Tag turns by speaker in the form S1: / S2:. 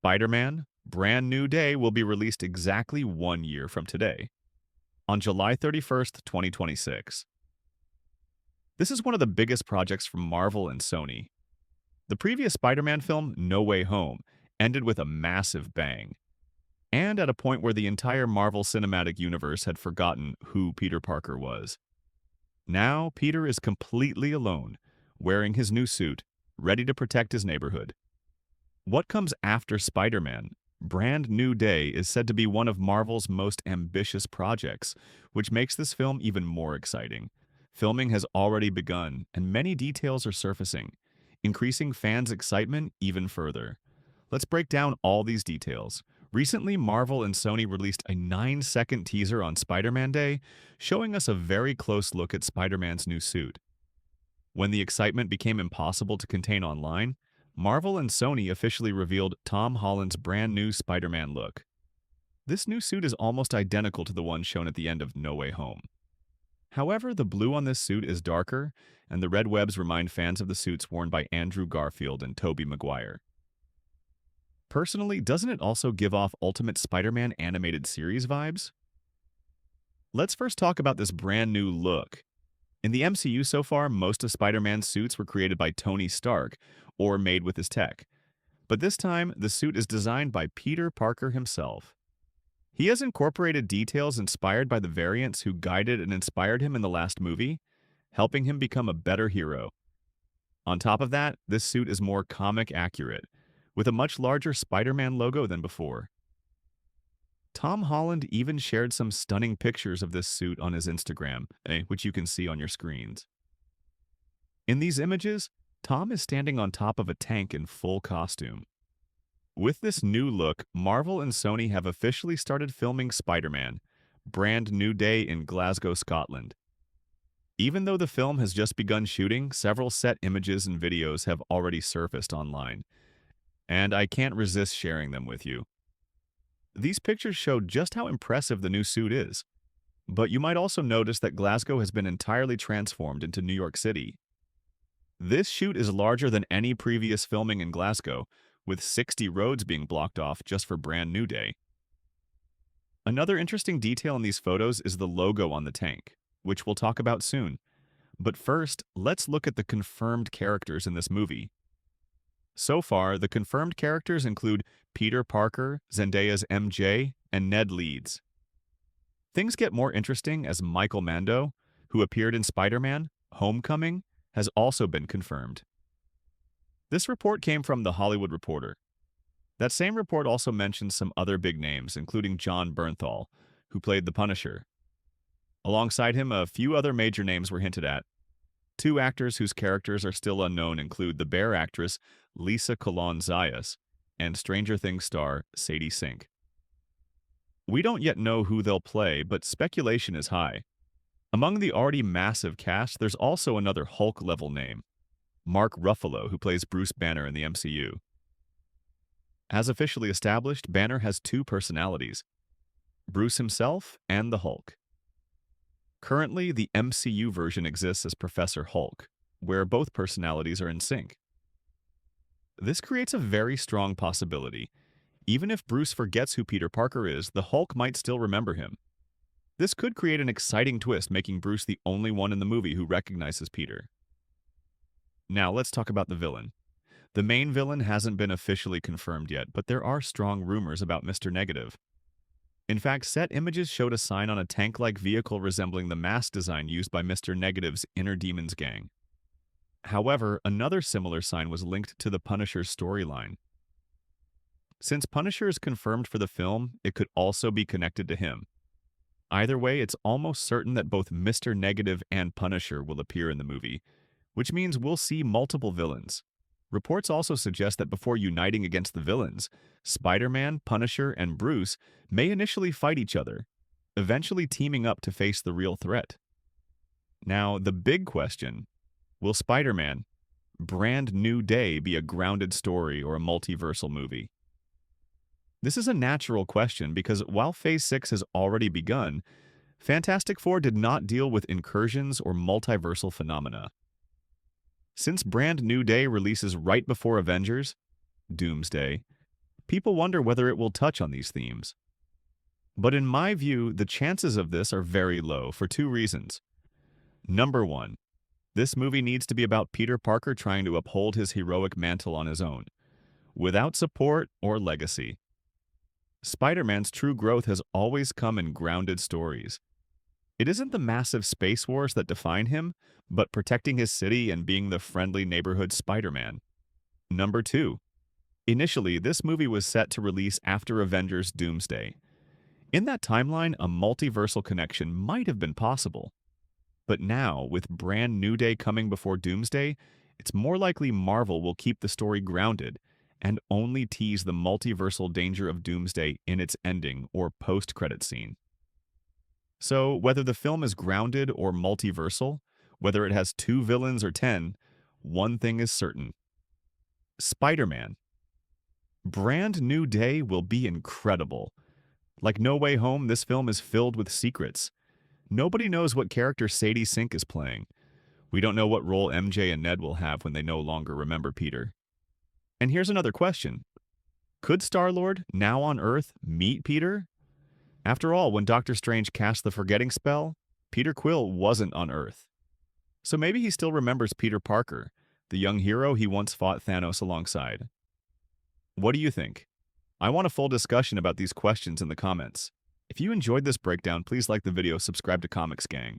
S1: Spider-Man: Brand New Day will be released exactly 1 year from today, on July 31st, 2026. This is one of the biggest projects from Marvel and Sony. The previous Spider-Man film, No Way Home, ended with a massive bang, and at a point where the entire Marvel Cinematic Universe had forgotten who Peter Parker was. Now, Peter is completely alone, wearing his new suit, ready to protect his neighborhood. What comes after Spider-Man? Brand New Day is said to be one of Marvel's most ambitious projects, which makes this film even more exciting. Filming has already begun, and many details are surfacing, increasing fans' excitement even further. Let's break down all these details. Recently, Marvel and Sony released a 9-second teaser on Spider-Man Day, showing us a very close look at Spider-Man's new suit. When the excitement became impossible to contain online, Marvel and Sony officially revealed Tom Holland's brand new Spider-Man look. This new suit is almost identical to the one shown at the end of No Way Home. However, the blue on this suit is darker, and the red webs remind fans of the suits worn by Andrew Garfield and Tobey Maguire. Personally, doesn't it also give off Ultimate Spider-Man animated series vibes? Let's first talk about this brand new look. In the MCU so far, most of Spider-Man's suits were created by Tony Stark, or made with his tech. But this time, the suit is designed by Peter Parker himself. He has incorporated details inspired by the variants who guided and inspired him in the last movie, helping him become a better hero. On top of that, this suit is more comic accurate, with a much larger Spider-Man logo than before. Tom Holland even shared some stunning pictures of this suit on his Instagram, which you can see on your screens. In these images, Tom is standing on top of a tank in full costume. With this new look, Marvel and Sony have officially started filming Spider-Man: Brand New Day in Glasgow, Scotland. Even though the film has just begun shooting, several set images and videos have already surfaced online, and I can't resist sharing them with you. These pictures show just how impressive the new suit is, but you might also notice that Glasgow has been entirely transformed into New York City. This shoot is larger than any previous filming in Glasgow, with 60 roads being blocked off just for Brand New Day. Another interesting detail in these photos is the logo on the tank, which we'll talk about soon. But first, let's look at the confirmed characters in this movie. So far, the confirmed characters include Peter Parker, Zendaya's MJ, and Ned Leeds. Things get more interesting as Michael Mando, who appeared in Spider-Man: Homecoming, has also been confirmed. This report came from The Hollywood Reporter. That same report also mentions some other big names, including John Bernthal, who played the Punisher. Alongside him, a few other major names were hinted at. Two actors whose characters are still unknown include the Bear actress Lisa Colon-Zayas and Stranger Things star Sadie Sink. We don't yet know who they'll play, but speculation is high. Among the already massive cast, there's also another Hulk-level name, Mark Ruffalo, who plays Bruce Banner in the MCU. As officially established, Banner has two personalities, Bruce himself and the Hulk. Currently, the MCU version exists as Professor Hulk, where both personalities are in sync. This creates a very strong possibility. Even if Bruce forgets who Peter Parker is, the Hulk might still remember him. This could create an exciting twist, making Bruce the only one in the movie who recognizes Peter. Now, let's talk about the villain. The main villain hasn't been officially confirmed yet, but there are strong rumors about Mr. Negative. In fact, set images showed a sign on a tank-like vehicle resembling the mask design used by Mr. Negative's Inner Demons gang. However, another similar sign was linked to the Punisher's storyline. Since Punisher is confirmed for the film, it could also be connected to him. Either way, it's almost certain that both Mr. Negative and Punisher will appear in the movie, which means we'll see multiple villains. Reports also suggest that before uniting against the villains, Spider-Man, Punisher, and Bruce may initially fight each other, eventually teaming up to face the real threat. Now, the big question: will Spider-Man: Brand New Day be a grounded story or a multiversal movie? This is a natural question because while Phase 6 has already begun, Fantastic Four did not deal with incursions or multiversal phenomena. Since Brand New Day releases right before Avengers, Doomsday, People wonder whether it will touch on these themes. But in my view, the chances of this are very low for two reasons. Number one, this movie needs to be about Peter Parker trying to uphold his heroic mantle on his own, without support or legacy. Spider-Man's true growth has always come in grounded stories. It isn't the massive space wars that define him, but protecting his city and being the friendly neighborhood Spider-Man. Number two, initially this movie was set to release after Avengers Doomsday. In that timeline, a multiversal connection might have been possible. But now, with Brand New Day coming before Doomsday, it's more likely Marvel will keep the story grounded and only tease the multiversal danger of Doomsday in its ending or post-credit scene. So, whether the film is grounded or multiversal, whether it has 2 villains or 10, one thing is certain. Spider-Man. Brand New Day will be incredible. Like No Way Home, this film is filled with secrets. Nobody knows what character Sadie Sink is playing. We don't know what role MJ and Ned will have when they no longer remember Peter. And here's another question. Could Star-Lord, now on Earth, meet Peter? After all, when Doctor Strange cast the forgetting spell, Peter Quill wasn't on Earth. So maybe he still remembers Peter Parker, the young hero he once fought Thanos alongside. What do you think? I want a full discussion about these questions in the comments. If you enjoyed this breakdown, please like the video, subscribe to Comics Gang.